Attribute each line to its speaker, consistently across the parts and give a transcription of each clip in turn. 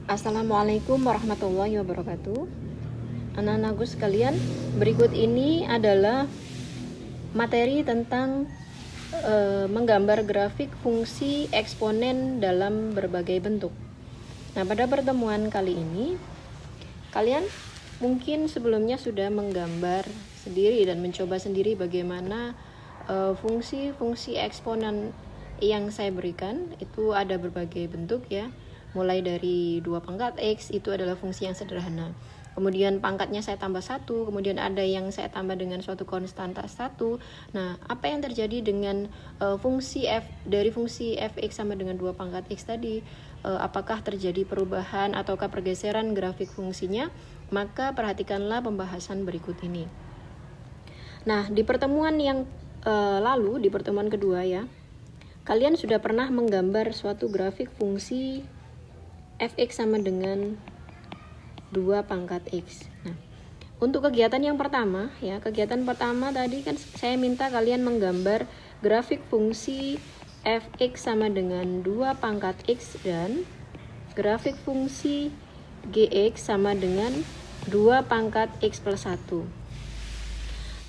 Speaker 1: Assalamualaikum warahmatullahi wabarakatuh. Anak-anakku sekalian, berikut ini adalah materi tentang menggambar grafik fungsi eksponen dalam berbagai bentuk. Nah, pada pertemuan kali ini, kalian mungkin sebelumnya sudah menggambar sendiri dan mencoba sendiri bagaimana fungsi-fungsi eksponen yang saya berikan. Itu ada berbagai bentuk ya. Mulai dari 2 pangkat X, itu adalah fungsi yang sederhana. Kemudian pangkatnya saya tambah 1, kemudian ada yang saya tambah dengan suatu konstanta 1. Nah, apa yang terjadi dengan fungsi f dari fungsi fx sama dengan 2 pangkat x tadi? Apakah terjadi perubahan ataukah pergeseran grafik fungsinya? Maka perhatikanlah pembahasan berikut ini. Nah, di pertemuan yang lalu, di pertemuan kedua ya, kalian sudah pernah menggambar suatu grafik fungsi fx sama dengan 2 pangkat x. Nah, untuk kegiatan yang pertama ya, kegiatan pertama tadi kan saya minta kalian menggambar grafik fungsi fx sama dengan 2 pangkat x dan grafik fungsi gx sama dengan 2 pangkat x plus 1.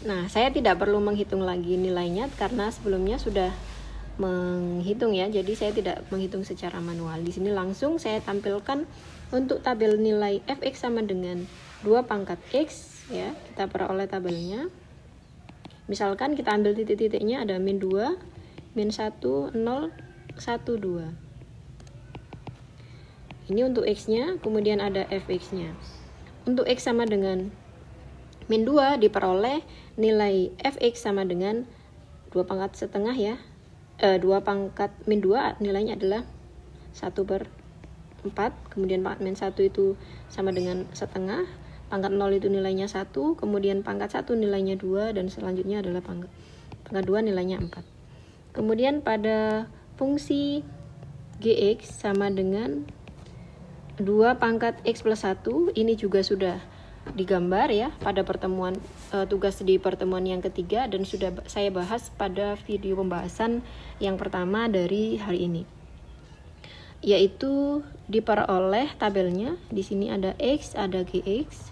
Speaker 1: Nah, saya tidak perlu menghitung lagi nilainya karena sebelumnya sudah menghitung ya, jadi saya tidak menghitung secara manual. Di sini langsung saya tampilkan untuk tabel nilai fx sama dengan 2 pangkat x ya, kita peroleh tabelnya. Misalkan kita ambil titik-titiknya ada min 2, min 1, 0, 1, 2. Ini untuk x-nya, kemudian ada fx-nya. Untuk x sama dengan min 2 diperoleh nilai fx sama dengan 2 pangkat setengah ya. 2 pangkat min 2 nilainya adalah 1/4, kemudian pangkat min 1 itu sama dengan setengah, pangkat 0 itu nilainya 1, kemudian pangkat 1 nilainya 2, dan selanjutnya adalah pangkat 2 nilainya 4. Kemudian pada fungsi gx sama dengan 2 pangkat x plus 1, ini juga sudah digambar ya pada pertemuan tugas di pertemuan yang ketiga dan sudah saya bahas pada video pembahasan yang pertama dari hari ini, yaitu diperoleh tabelnya. Di sini ada x, ada gx,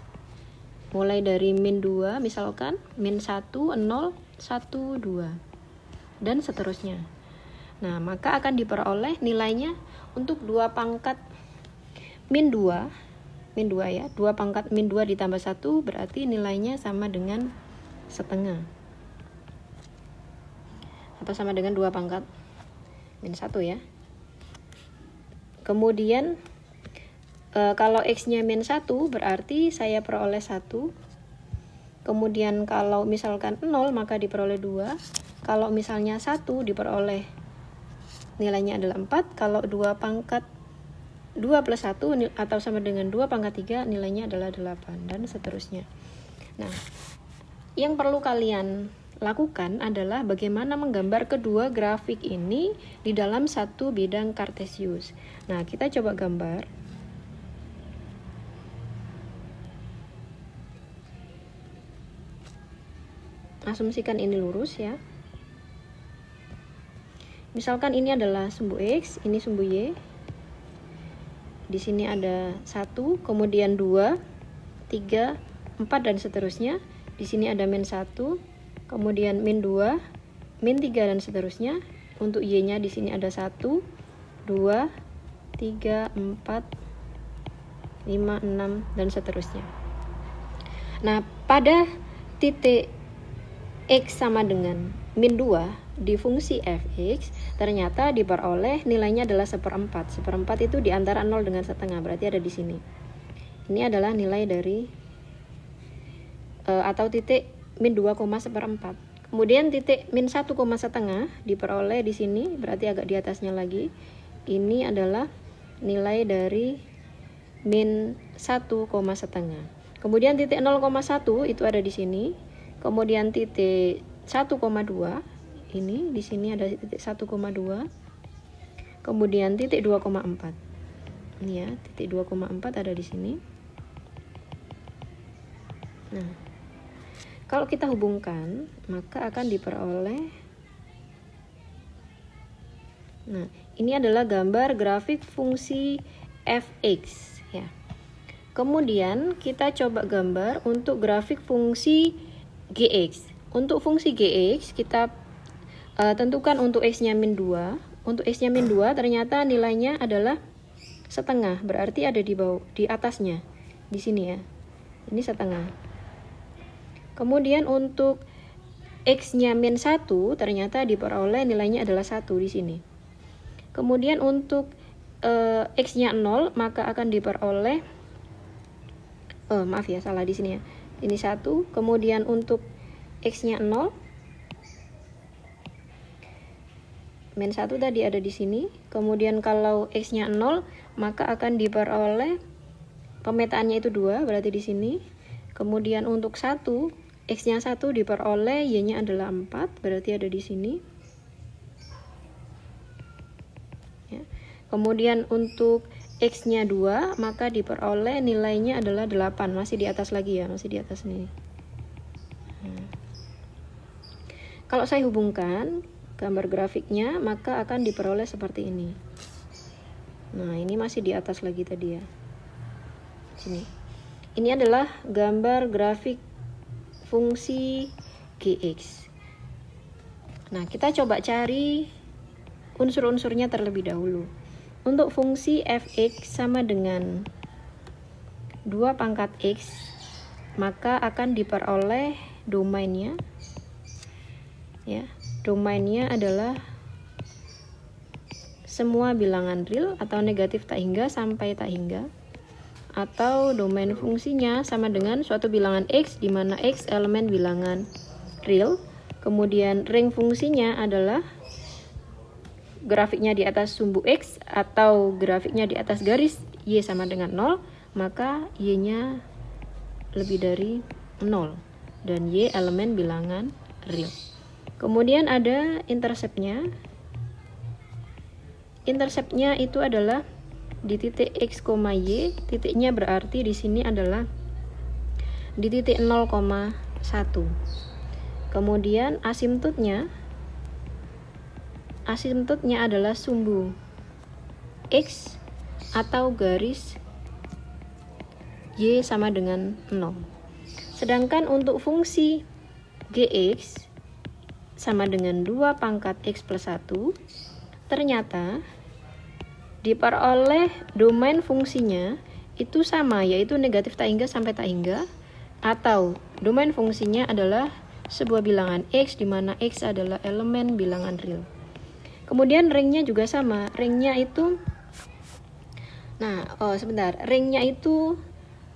Speaker 1: mulai dari min 2 misalkan, min 1, 0, 1, 2 dan seterusnya. Nah, maka akan diperoleh nilainya untuk 2 pangkat min 2 ya, 2 pangkat min 2 ditambah 1 berarti nilainya sama dengan setengah atau sama dengan 2 pangkat min 1 ya. Kemudian kalau x nya min 1 berarti saya peroleh 1. Kemudian kalau misalkan 0 maka diperoleh 2. Kalau misalnya 1 diperoleh nilainya adalah 4. Kalau 2 pangkat 2 plus 1 atau sama dengan 2 pangkat 3 nilainya adalah 8 dan seterusnya. Nah, yang perlu kalian lakukan adalah bagaimana menggambar kedua grafik ini di dalam satu bidang kartesius. Nah, kita coba gambar. Asumsikan ini lurus ya. Misalkan ini adalah sumbu x, ini sumbu y. Di sini ada 1, kemudian 2, 3, 4 dan seterusnya. Di sini ada min 1, kemudian min 2, min 3 dan seterusnya. Untuk y-nya di sini ada 1, 2, 3, 4, 5, 6 dan seterusnya. Nah, pada titik x sama dengan min 2 di fungsi fx ternyata diperoleh nilainya adalah 1/4. 1/4 itu di antara 0 dengan setengah, berarti ada di sini. Ini adalah nilai dari atau titik min 2,1/4. Kemudian titik min 1,5 diperoleh di sini, berarti agak di atasnya lagi. Ini adalah nilai dari min 1,5. Kemudian titik 0,1 itu ada di sini. Kemudian titik 1,2 ini di sini ada titik 1,2. Kemudian titik 2,4. Ini ya, titik 2,4 ada di sini. Nah, kalau kita hubungkan, maka akan diperoleh. Nah, ini adalah gambar grafik fungsi fx ya. Kemudian kita coba gambar untuk grafik fungsi gx. Untuk fungsi gx kita tentukan untuk x-nya min 2. Untuk x-nya min 2 ternyata nilainya adalah setengah, berarti ada di bawah, di atasnya, di sini ya. Ini setengah. Kemudian untuk x-nya min 1 ternyata diperoleh nilainya adalah 1 di sini. Kemudian untuk x-nya 0 maka akan diperoleh maaf ya, salah di sini ya. Ini 1, kemudian untuk x-nya 0 min 1 tadi ada di sini. Kemudian kalau x-nya 0 maka akan diperoleh pemetaannya itu 2, berarti di sini. Kemudian untuk 1, x-nya 1 diperoleh y-nya adalah 4, berarti ada di sini. Ya. Kemudian untuk x-nya 2 maka diperoleh nilainya adalah 8, masih di atas lagi ya, masih di atas nih. Kalau saya hubungkan gambar grafiknya maka akan diperoleh seperti ini. Nah, ini masih di atas lagi tadi ya. Sini. Ini adalah gambar grafik fungsi gx. Nah, kita coba cari unsur-unsurnya terlebih dahulu. Untuk fungsi fx sama dengan 2 pangkat x, maka akan diperoleh domainnya. Ya, domainnya adalah semua bilangan real atau negatif tak hingga sampai tak hingga. Atau domain fungsinya sama dengan suatu bilangan x di mana x elemen bilangan real. Kemudian ring fungsinya adalah grafiknya di atas sumbu x atau grafiknya di atas garis y sama dengan 0, maka y-nya lebih dari 0 dan y elemen bilangan real. Kemudian ada interceptnya. Interceptnya itu adalah di titik x, y, titiknya berarti di sini adalah di titik 0,1. Kemudian asimptotnya adalah sumbu x atau garis y sama dengan 0. Sedangkan untuk fungsi gx sama dengan 2 pangkat x plus 1, ternyata diperoleh domain fungsinya itu sama, yaitu negatif tak hingga sampai tak hingga, atau domain fungsinya adalah sebuah bilangan x di mana x adalah elemen bilangan real. Kemudian ringnya juga sama, ringnya itu ringnya itu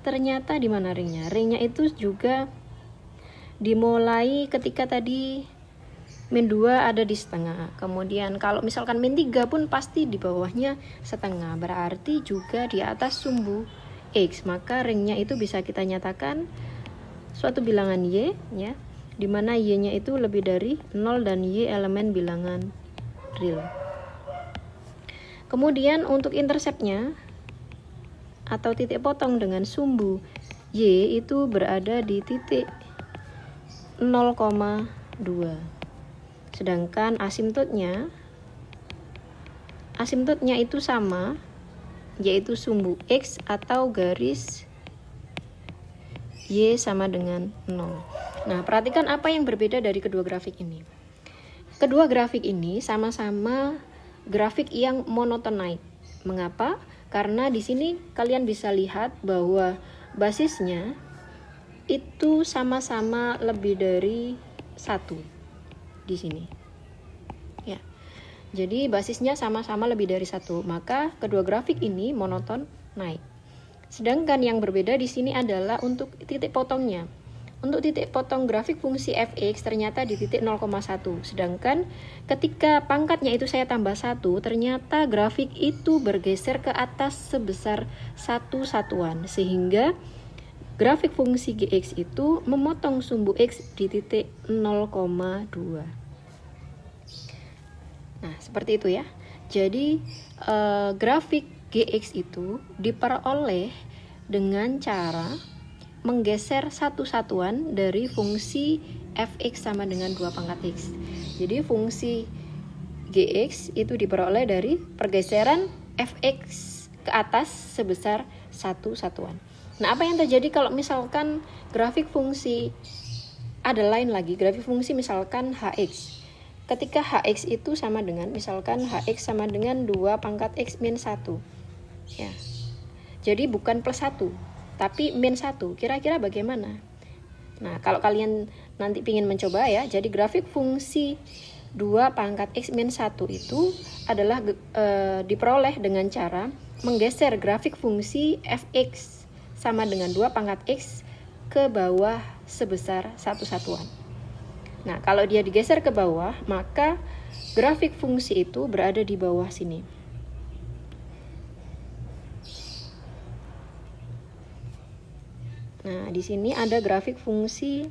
Speaker 1: ternyata di mana ringnya? Ringnya itu juga dimulai ketika tadi min 2 ada di setengah. Kemudian kalau misalkan min 3 pun pasti di bawahnya setengah, berarti juga di atas sumbu x. Maka ringnya itu bisa kita nyatakan suatu bilangan y ya, di mana y-nya itu lebih dari 0 dan y elemen bilangan real. Kemudian untuk interceptnya atau titik potong dengan sumbu y itu berada di titik 0,2. Sedangkan asimptotnya itu sama, yaitu sumbu x atau garis y sama dengan 0. Nah, perhatikan apa yang berbeda dari kedua grafik ini. Kedua grafik ini sama-sama grafik yang monotonite. Mengapa? Karena di sini kalian bisa lihat bahwa basisnya itu sama-sama lebih dari 1 di sini. Ya. Jadi basisnya sama-sama lebih dari 1, maka kedua grafik ini monoton naik. Sedangkan yang berbeda di sini adalah untuk titik potongnya. Untuk titik potong grafik fungsi fx ternyata di titik 0,1. Sedangkan ketika pangkatnya itu saya tambah 1, ternyata grafik itu bergeser ke atas sebesar 1 satuan. Sehingga grafik fungsi gx itu memotong sumbu x di titik 0,2. Nah, seperti itu ya. Jadi grafik gx itu diperoleh dengan cara menggeser satu satuan dari fungsi fx sama dengan 2 pangkat x. Jadi fungsi gx itu diperoleh dari pergeseran fx ke atas sebesar 1 satuan. Nah, apa yang terjadi kalau misalkan grafik fungsi ada lain lagi, grafik fungsi misalkan hx. Ketika hx itu sama dengan, misalkan hx sama dengan 2 pangkat x min 1. Ya. Jadi bukan plus 1, tapi min 1. Kira-kira bagaimana? Nah, kalau kalian nanti ingin mencoba ya, jadi grafik fungsi 2 pangkat x min 1 itu adalah diperoleh dengan cara menggeser grafik fungsi fx sama dengan 2 pangkat x ke bawah sebesar 1 satuan. Nah, kalau dia digeser ke bawah, maka grafik fungsi itu berada di bawah sini. Nah, di sini ada grafik fungsi.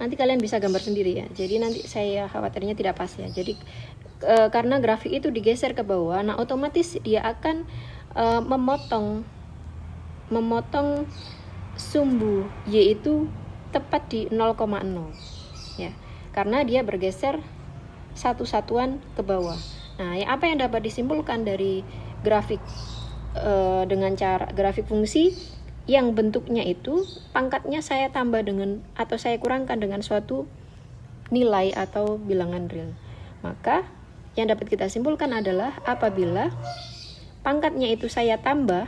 Speaker 1: Nanti kalian bisa gambar sendiri ya. Jadi nanti saya khawatirnya tidak pas ya. Jadi karena grafik itu digeser ke bawah, nah otomatis dia akan memotong sumbu yaitu tepat di 0,0 ya. Karena dia bergeser 1 satuan ke bawah. Nah, apa yang dapat disimpulkan dari grafik dengan cara grafik fungsi yang bentuknya itu pangkatnya saya tambah dengan atau saya kurangkan dengan suatu nilai atau bilangan real. Maka yang dapat kita simpulkan adalah apabila pangkatnya itu saya tambah,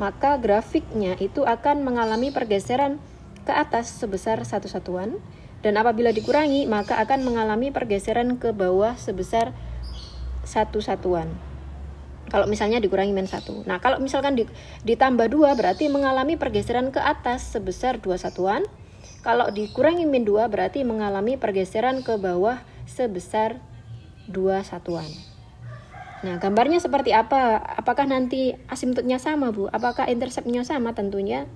Speaker 1: maka grafiknya itu akan mengalami pergeseran ke atas sebesar 1 satuan, dan apabila dikurangi maka akan mengalami pergeseran ke bawah sebesar 1 satuan. Kalau misalnya dikurangi min 1. Nah, kalau misalkan ditambah 2 berarti mengalami pergeseran ke atas sebesar 2 satuan. Kalau dikurangi min 2 berarti mengalami pergeseran ke bawah sebesar 2 satuan. Nah, gambarnya seperti apa? Apakah nanti asimtotnya sama, Bu? Apakah interceptnya sama? Tentunya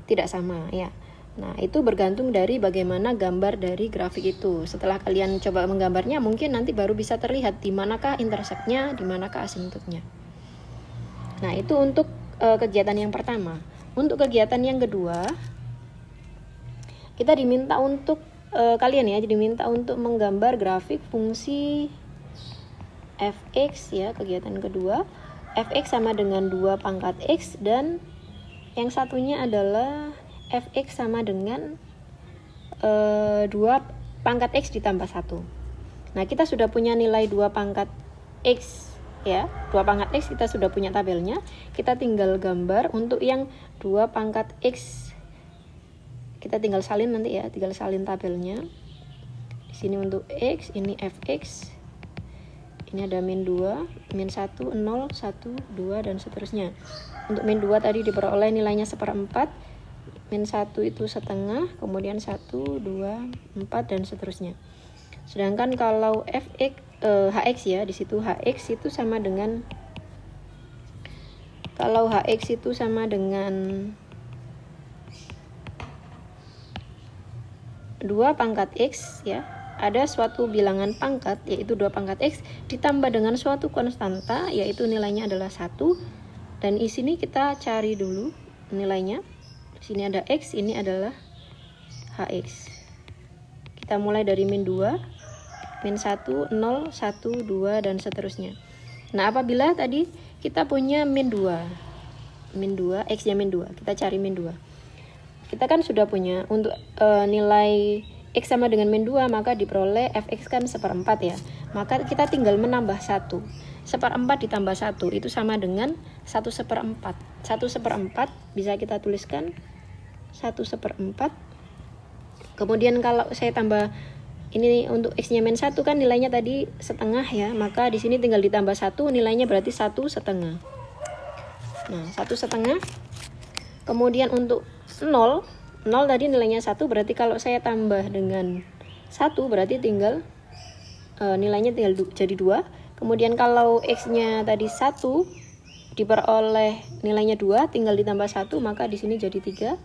Speaker 1: tidak sama, ya. Nah, itu bergantung dari bagaimana gambar dari grafik itu. Setelah kalian coba menggambarnya, mungkin nanti baru bisa terlihat di manakah interceptnya, di manakah asimtotnya. Nah, itu untuk kegiatan yang pertama. Untuk kegiatan yang kedua, kita diminta untuk kalian ya, diminta untuk menggambar grafik fungsi fx ya, kegiatan kedua. Fx sama dengan 2 pangkat x dan yang satunya adalah fx sama dengan 2 pangkat x ditambah 1. Nah, kita sudah punya nilai 2 pangkat x ya. 2 pangkat x kita sudah punya tabelnya. Kita tinggal gambar untuk yang 2 pangkat x. Kita tinggal salin nanti ya, tinggal salin tabelnya. Di sini untuk x, ini fx. Ini ada min 2, min 1, 0, 1, 2 dan seterusnya. Untuk min 2 tadi diperoleh nilainya 1/4. Min 1 itu setengah, kemudian 1, 2, 4 dan seterusnya. Sedangkan kalau hx ya, di situ hx itu sama dengan, kalau hx itu sama dengan 2 pangkat x ya, ada suatu bilangan pangkat yaitu 2 pangkat x ditambah dengan suatu konstanta yaitu nilainya adalah 1, dan di sini kita cari dulu nilainya. Sini ada x, ini adalah hx. Kita mulai dari min 2, min 1, 0, 1, 2 dan seterusnya. Nah, apabila tadi kita punya min 2, x nya min 2, kita cari min 2. Kita kan sudah punya untuk nilai x sama dengan min 2, maka diperoleh fx kan 1/4 ya. Maka kita tinggal menambah 1. 1/4 ditambah 1 itu sama dengan 1/4. 1/4 bisa kita tuliskan 1/4. Kemudian kalau saya tambah ini untuk x-nya min 1 kan nilainya tadi setengah ya, maka di sini tinggal ditambah 1, nilainya berarti 1/2. Nah, 1/2. Kemudian untuk 0 tadi nilainya 1, berarti kalau saya tambah dengan 1 berarti tinggal nilainya tinggal jadi 2. Kemudian kalau x-nya tadi 1 diperoleh nilainya 2, tinggal ditambah 1, maka di sini jadi 3.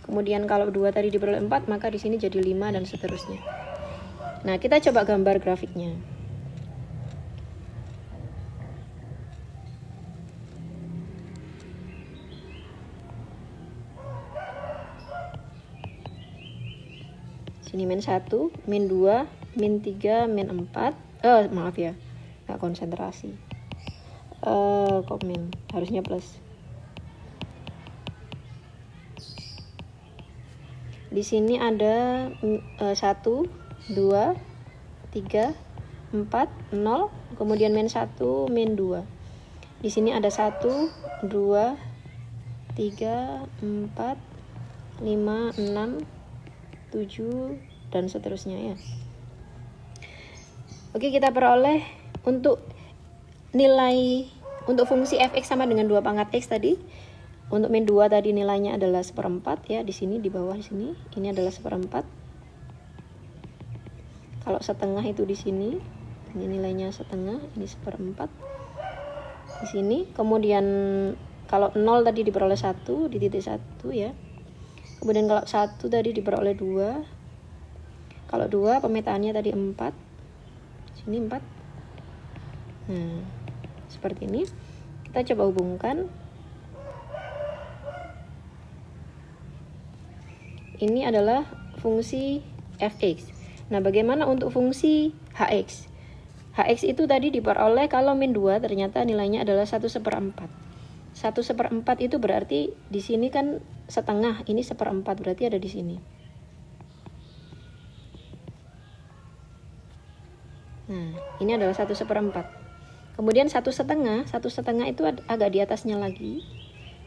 Speaker 1: Kemudian kalau 2 tadi diperoleh 4, maka di sini jadi 5 dan seterusnya. Nah, kita coba gambar grafiknya. Sini min 1, min 2, min 3, min 4. Maaf ya, nggak konsentrasi. Komen harusnya plus. Di sini ada 1, 2, 3, 4, 0, kemudian min 1, min 2. Di sini ada 1, 2, 3, 4, 5, 6, 7, dan seterusnya ya. Oke, kita peroleh untuk nilai untuk fungsi fx sama dengan 2 pangkat x tadi. Untuk min 2 tadi nilainya adalah 1/4 ya, di sini di bawah sini ini adalah 1/4. Kalau setengah itu di sini, ini nilainya setengah, ini 1/4. Di sini, kemudian kalau 0 tadi diperoleh 1 di titik 1 ya. Kemudian kalau 1 tadi diperoleh 2. Kalau 2 pemetaannya tadi 4. Sini 4. Nah, seperti ini. Kita coba hubungkan. Ini adalah fungsi fx. Nah, bagaimana untuk fungsi hx? Hx itu tadi diperoleh kalau min 2 ternyata nilainya adalah 1/4. 1/4 itu berarti di sini kan setengah, ini 1/4 berarti ada di sini. Nah, ini adalah 1/4. Kemudian 1/2, 1/2 itu agak di atasnya lagi.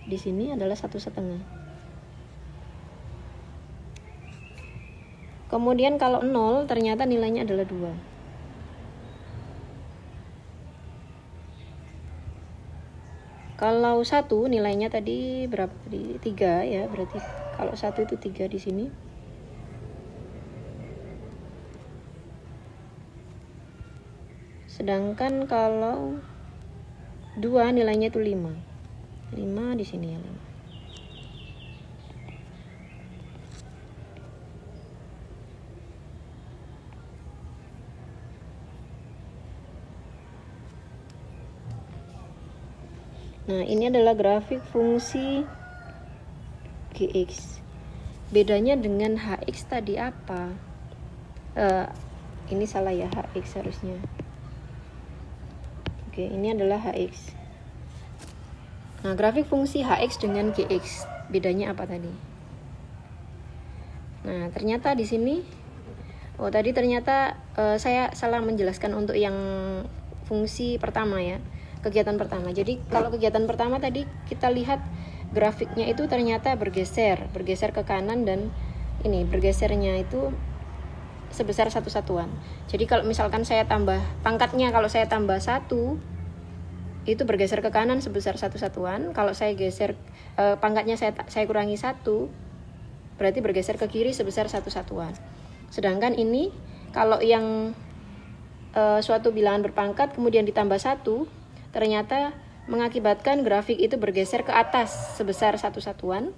Speaker 1: Di sini adalah 1/2. Kemudian kalau 0 ternyata nilainya adalah 2. Kalau 1 nilainya tadi berapa? Tadi 3 ya, berarti kalau 1 itu 3 di sini. Sedangkan kalau 2 nilainya itu 5. 5 di sini ya, 5. Nah, ini adalah grafik fungsi Gx. Bedanya dengan Hx tadi apa? Ini salah ya, Hx harusnya. Oke, ini adalah Hx. Nah, grafik fungsi Hx dengan Gx, bedanya apa tadi? Nah, ternyata di sini, tadi ternyata saya salah menjelaskan untuk yang fungsi pertama ya. Kegiatan pertama. Jadi kalau kegiatan pertama tadi kita lihat grafiknya itu ternyata bergeser ke kanan, dan ini bergesernya itu sebesar 1 satuan. Jadi kalau misalkan saya tambah pangkatnya, kalau saya tambah 1 itu bergeser ke kanan sebesar 1 satuan. Kalau saya geser pangkatnya saya kurangi 1, berarti bergeser ke kiri sebesar 1 satuan. Sedangkan ini kalau yang suatu bilangan berpangkat kemudian ditambah 1, ternyata mengakibatkan grafik itu bergeser ke atas sebesar 1 satuan.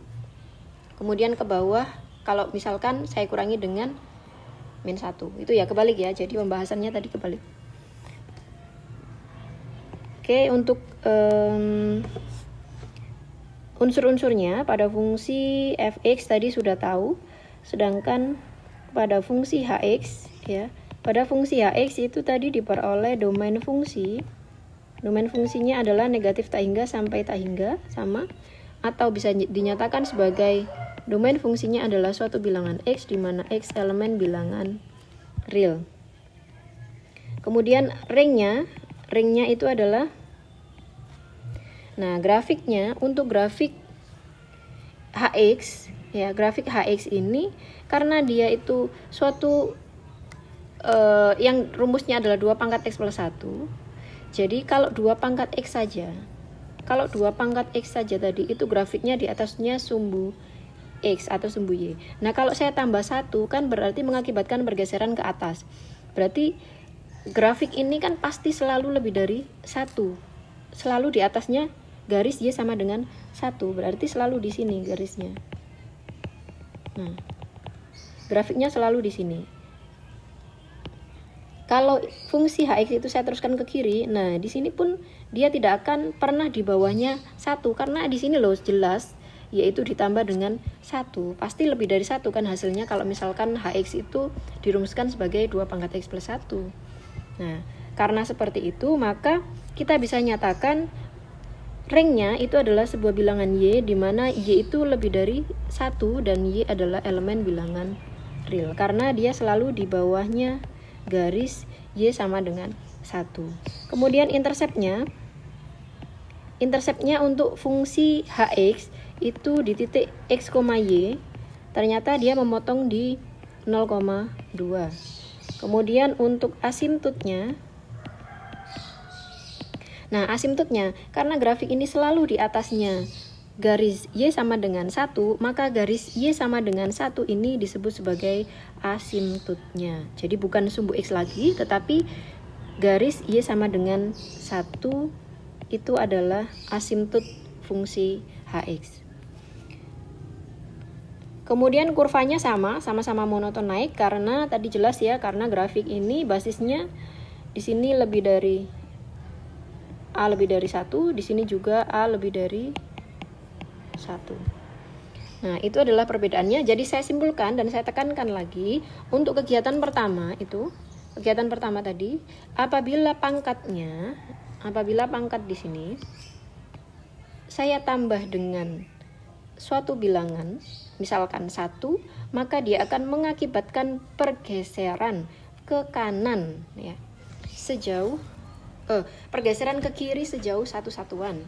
Speaker 1: Kemudian ke bawah kalau misalkan saya kurangi dengan min 1. Itu ya kebalik ya, jadi pembahasannya tadi kebalik. Oke, untuk unsur-unsurnya pada fungsi fx tadi sudah tahu. Sedangkan pada fungsi hx ya, pada fungsi hx itu tadi diperoleh domain fungsi. Domain fungsinya adalah negatif tak hingga sampai tak hingga sama, atau bisa dinyatakan sebagai domain fungsinya adalah suatu bilangan x di mana x elemen bilangan real. Kemudian ringnya itu adalah, nah grafiknya untuk grafik hx ya, grafik hx ini karena dia itu suatu yang rumusnya adalah 2 pangkat x plus 1. Jadi kalau 2 pangkat x saja, tadi itu grafiknya di atasnya sumbu x atau sumbu y. Nah kalau saya tambah 1 kan berarti mengakibatkan pergeseran ke atas. Berarti grafik ini kan pasti selalu lebih dari 1. Selalu di atasnya garis y sama dengan 1. Berarti selalu di sini garisnya. Nah, grafiknya selalu di sini. Kalau fungsi hx itu saya teruskan ke kiri, nah di sini pun dia tidak akan pernah di bawahnya 1, karena di sini loh jelas yaitu ditambah dengan 1. Pasti lebih dari 1 kan hasilnya kalau misalkan hx itu dirumuskan sebagai 2 pangkat x plus 1. Nah, Karena seperti itu, maka kita bisa nyatakan ringnya itu adalah sebuah bilangan Y, di mana Y itu lebih dari 1 dan Y adalah elemen bilangan real. Karena dia selalu di bawahnya garis Y sama dengan 1. Kemudian interseptnya untuk fungsi Hx itu di titik X, Y, ternyata dia memotong di 0,2. Kemudian untuk asimtutnya, karena grafik ini selalu di atasnya garis Y sama dengan 1, maka garis Y sama dengan 1 ini disebut sebagai asimtutnya. Jadi bukan sumbu X lagi, tetapi garis Y sama dengan 1 itu adalah asimtut fungsi Hx. Kemudian kurvanya sama-sama monoton naik, karena tadi jelas ya, karena grafik ini basisnya di sini lebih dari A lebih dari 1, di sini juga A lebih dari 1. Nah, itu adalah perbedaannya. Jadi saya simpulkan dan saya tekankan lagi untuk kegiatan pertama tadi, apabila pangkat di sini saya tambah dengan suatu bilangan, misalkan 1, maka dia akan mengakibatkan pergeseran ke kanan ya, pergeseran ke kiri sejauh 1 satuan.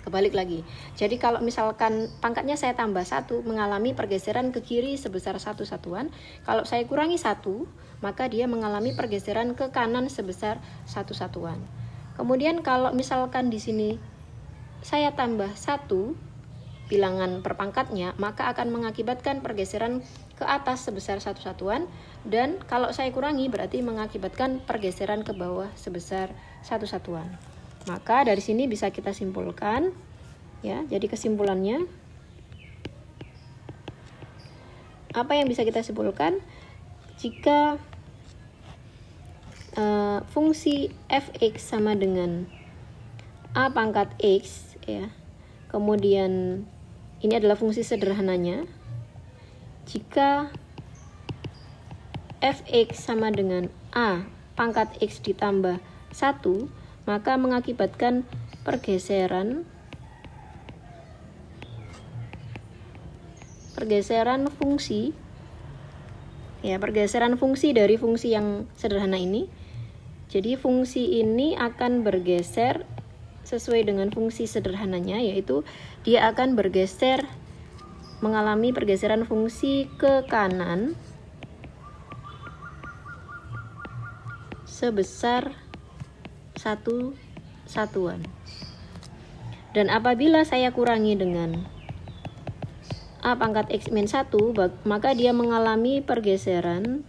Speaker 1: Kebalik lagi. Jadi kalau misalkan pangkatnya saya tambah 1, mengalami pergeseran ke kiri sebesar 1 satuan. Kalau saya kurangi 1, maka dia mengalami pergeseran ke kanan sebesar 1 satuan. Kemudian kalau misalkan di sini saya tambah 1 bilangan per pangkatnya, maka akan mengakibatkan pergeseran ke atas sebesar 1 satuan, dan kalau saya kurangi berarti mengakibatkan pergeseran ke bawah sebesar 1 satuan. Maka dari sini bisa kita simpulkan ya. Jadi kesimpulannya apa yang bisa kita simpulkan? Jika fungsi fx sama dengan a pangkat x ya. Kemudian ini adalah fungsi sederhananya. Jika fx sama dengan a pangkat x ditambah 1, maka mengakibatkan pergeseran fungsi ya, pergeseran fungsi dari fungsi yang sederhana ini. Jadi fungsi ini akan bergeser sesuai dengan fungsi sederhananya, yaitu dia akan bergeser, mengalami pergeseran fungsi ke kanan sebesar 1 satuan. Dan apabila saya kurangi dengan a pangkat x min 1, maka dia mengalami pergeseran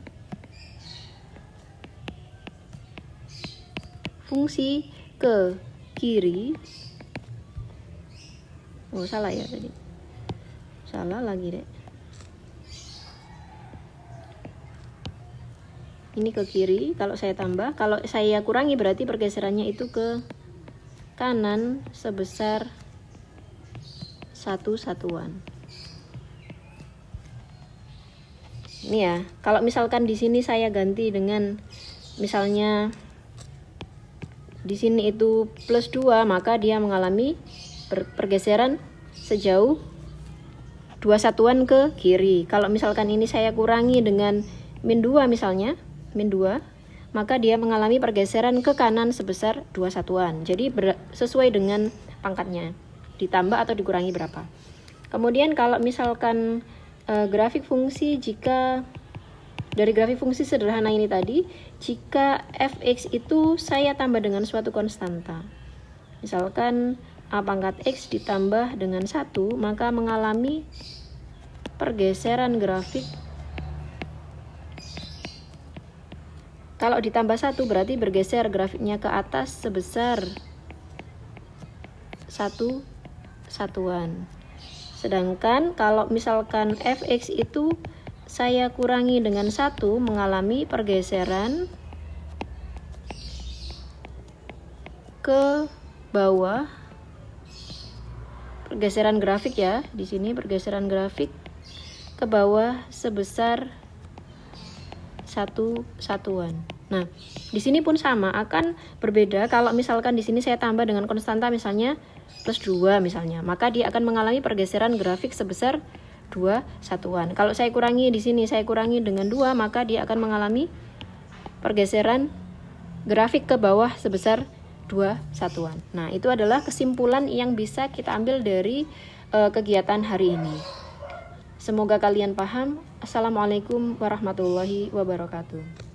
Speaker 1: fungsi ke kiri. Salah ya tadi. Salah lagi deh. Ini ke kiri, kalau saya tambah, kalau saya kurangi berarti pergeserannya itu ke kanan sebesar 1 satuan. Ini ya, kalau misalkan di sini saya ganti dengan misalnya di sini itu plus 2, maka dia mengalami pergeseran sejauh 2 satuan ke kiri. Kalau misalkan ini saya kurangi dengan min 2 misalnya, min 2, maka dia mengalami pergeseran ke kanan sebesar 2 satuan. Jadi sesuai dengan pangkatnya, ditambah atau dikurangi berapa. Kemudian kalau misalkan grafik fungsi, jika dari grafik fungsi sederhana ini tadi, jika fx itu saya tambah dengan suatu konstanta, misalkan a pangkat x ditambah dengan 1, maka mengalami pergeseran grafik. Kalau ditambah 1 berarti bergeser grafiknya ke atas sebesar 1 satuan. Sedangkan kalau misalkan fx itu saya kurangi dengan 1, mengalami pergeseran ke bawah, pergeseran grafik ya, di sini pergeseran grafik ke bawah sebesar 1 satuan. Nah, di sini pun sama, akan berbeda kalau misalkan di sini saya tambah dengan konstanta misalnya plus 2 misalnya, maka dia akan mengalami pergeseran grafik sebesar 2 satuan. Kalau saya kurangi di sini, saya kurangi dengan 2, maka dia akan mengalami pergeseran grafik ke bawah sebesar 2 satuan. Nah, itu adalah kesimpulan yang bisa kita ambil dari kegiatan hari ini. Semoga kalian paham. Assalamualaikum warahmatullahi wabarakatuh.